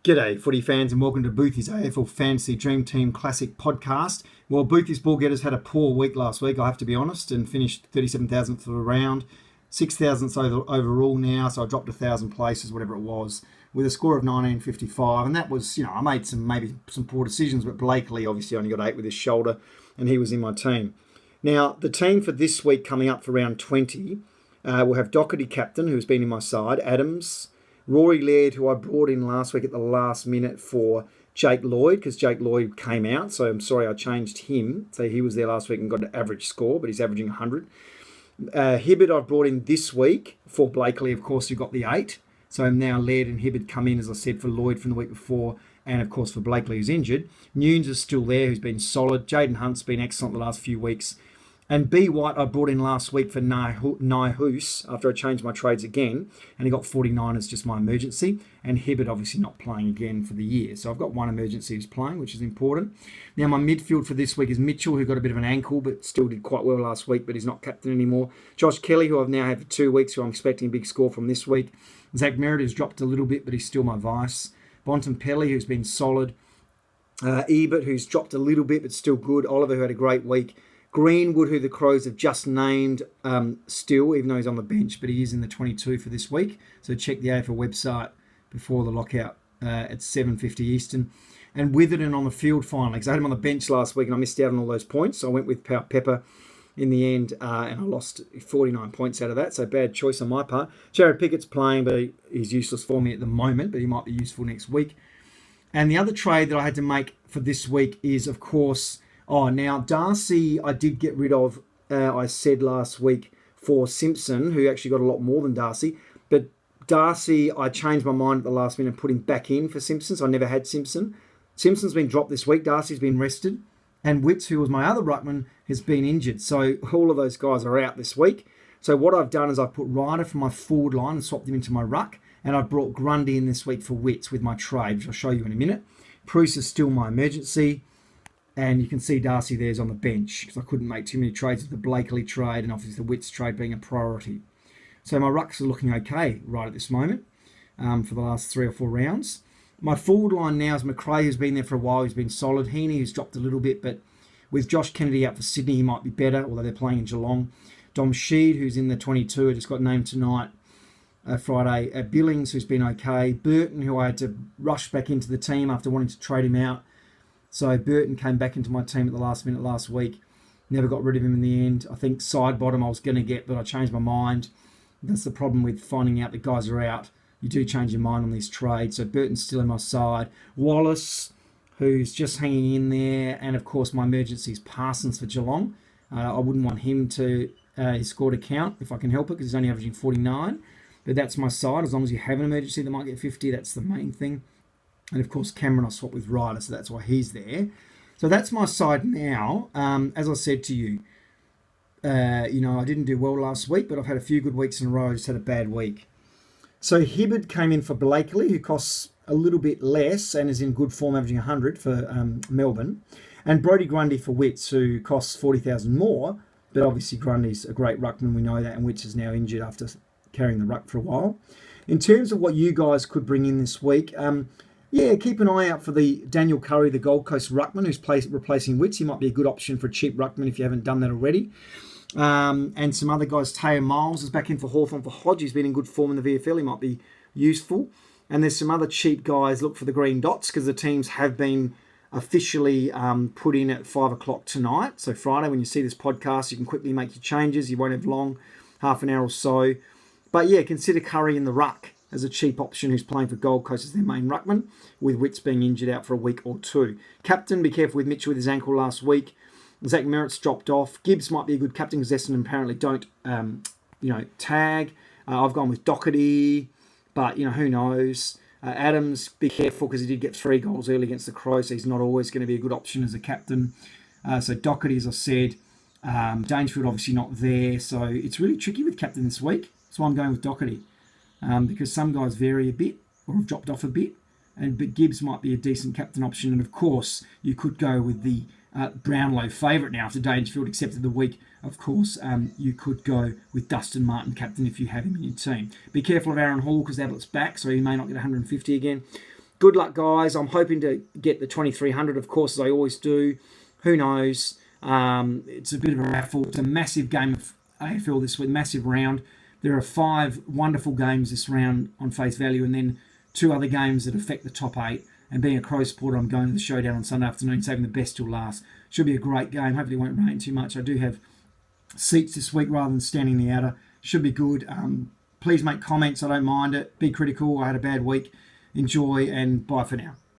G'day, footy fans, and welcome to Boothy's AFL Fantasy Dream Team Classic podcast. Well, Boothy's ball getters had a poor week last week, I have to be honest, and finished 37,000th of a round, 6,000th overall now, so I dropped 1,000 places, whatever it was, with a score of 1955, and that was, I made some poor decisions, but Blakely obviously only got 8 with his shoulder, and he was in my team. Now, the team for this week coming up for round 20, will have Doherty captain, who's been in my side, Adams, Rory Laird, who I brought in last week at the last minute for Jake Lloyd, because Jake Lloyd came out, so I'm sorry I changed him. So he was there last week and got an average score, but he's averaging 100. Hibberd I've brought in this week for Blakely, of course, who got the 8. So now Laird and Hibberd come in, as I said, for Lloyd from the week before, and of course for Blakely, who's injured. Nunes is still there, who's been solid. Jaden Hunt's been excellent the last few weeks. And B. White I brought in last week for Nyhoos after I changed my trades again, and he got 49 as just my emergency. And Hibberd obviously not playing again for the year. So I've got one emergency who's playing, which is important. Now my midfield for this week is Mitchell, who got a bit of an ankle, but still did quite well last week, but he's not captain anymore. Josh Kelly, who I've now had for 2 weeks, who I'm expecting a big score from this week. Zach Merritt has dropped a little bit, but he's still my vice. Bontempelli, who's been solid. Ebert, who's dropped a little bit, but still good. Oliver, who had a great week. Greenwood, who the Crows have just named still, even though he's on the bench, but he is in the 22 for this week. So check the AFL website before the lockout at 7:50 Eastern. And Witherden on the field finally, because I had him on the bench last week and I missed out on all those points. So I went with Pepper in the end and I lost 49 points out of that. So bad choice on my part. Jared Pickett's playing, but he's useless for me at the moment, but he might be useful next week. And the other trade that I had to make for this week is, of course... now Darcy I did get rid of, I said last week, for Simpson, who actually got a lot more than Darcy. But Darcy, I changed my mind at the last minute and put him back in for Simpson, so I never had Simpson. Simpson's been dropped this week, Darcy's been rested. And Witts, who was my other ruckman, has been injured. So all of those guys are out this week. So what I've done is I've put Ryder for my forward line and swapped him into my ruck. And I've brought Grundy in this week for Witts with my trade, which I'll show you in a minute. Bruce is still my emergency. And you can see Darcy there's on the bench because I couldn't make too many trades with the Blakely trade and obviously the Witts trade being a priority. So my rucks are looking okay right at this moment for the last 3 or 4 rounds. My forward line now is McRae, who's been there for a while. He's been solid. Heaney, who's dropped a little bit, but with Josh Kennedy out for Sydney, he might be better, although they're playing in Geelong. Dom Sheed, who's in the 22, just got named tonight, Friday. Billings, who's been okay. Burton, who I had to rush back into the team after wanting to trade him out. So Burton came back into my team at the last minute last week. Never got rid of him in the end. I think side bottom I was going to get, but I changed my mind. That's the problem with finding out that guys are out. You do change your mind on these trades. So Burton's still on my side. Wallace, who's just hanging in there. And, of course, my emergency is Parsons for Geelong. I wouldn't want him to his score to count if I can help it because he's only averaging 49. But that's my side. As long as you have an emergency that might get 50, that's the main thing. And, of course, Cameron I swapped with Ryder, so that's why he's there. So that's my side now. As I said to you, I didn't do well last week, but I've had a few good weeks in a row. I just had a bad week. So Hibberd came in for Blakely, who costs a little bit less and is in good form, averaging 100 for Melbourne. And Brodie Grundy for Witts, who costs 40,000 more. But obviously Grundy's a great ruckman, we know that, and Witts is now injured after carrying the ruck for a while. In terms of what you guys could bring in this week... keep an eye out for the Daniel Curry, the Gold Coast ruckman, who's replacing Witts. He might be a good option for a cheap ruckman if you haven't done that already. And some other guys, Taya Miles is back in for Hawthorn for Hodge. He's been in good form in the VFL. He might be useful. And there's some other cheap guys. Look for the green dots because the teams have been officially put in at 5 o'clock tonight. So Friday, when you see this podcast, you can quickly make your changes. You won't have long, half an hour or so. But consider Curry in the ruck as a cheap option who's playing for Gold Coast as their main ruckman, with Witts being injured out for a week or 2. Captain, be careful with Mitchell with his ankle last week. Zach Merritt's dropped off. Gibbs might be a good captain because Essendon apparently don't, tag. I've gone with Doherty, but, who knows. Adams, be careful because he did get 3 goals early against the Crows, so he's not always going to be a good option as a captain. So Doherty, as I said. Dangerfield obviously not there, so it's really tricky with captain this week. That's why I'm going with Doherty. Because some guys vary a bit or have dropped off a bit, but Gibbs might be a decent captain option. And of course, you could go with the Brownlow favourite now after Dangerfield accepted the week. Of course, you could go with Dustin Martin captain if you have him in your team. Be careful of Aaron Hall because Abbott's back, so he may not get 150 again. Good luck, guys. I'm hoping to get the 2300, of course, as I always do. Who knows? It's a bit of a raffle. It's a massive game of AFL this week, massive round. There are 5 wonderful games this round on face value, and then 2 other games that affect the top 8. And being a Crow supporter, I'm going to the showdown on Sunday afternoon, saving the best till last. Should be a great game. Hopefully it won't rain too much. I do have seats this week rather than standing in the outer. Should be good. Please make comments. I don't mind it. Be critical. I had a bad week. Enjoy, and bye for now.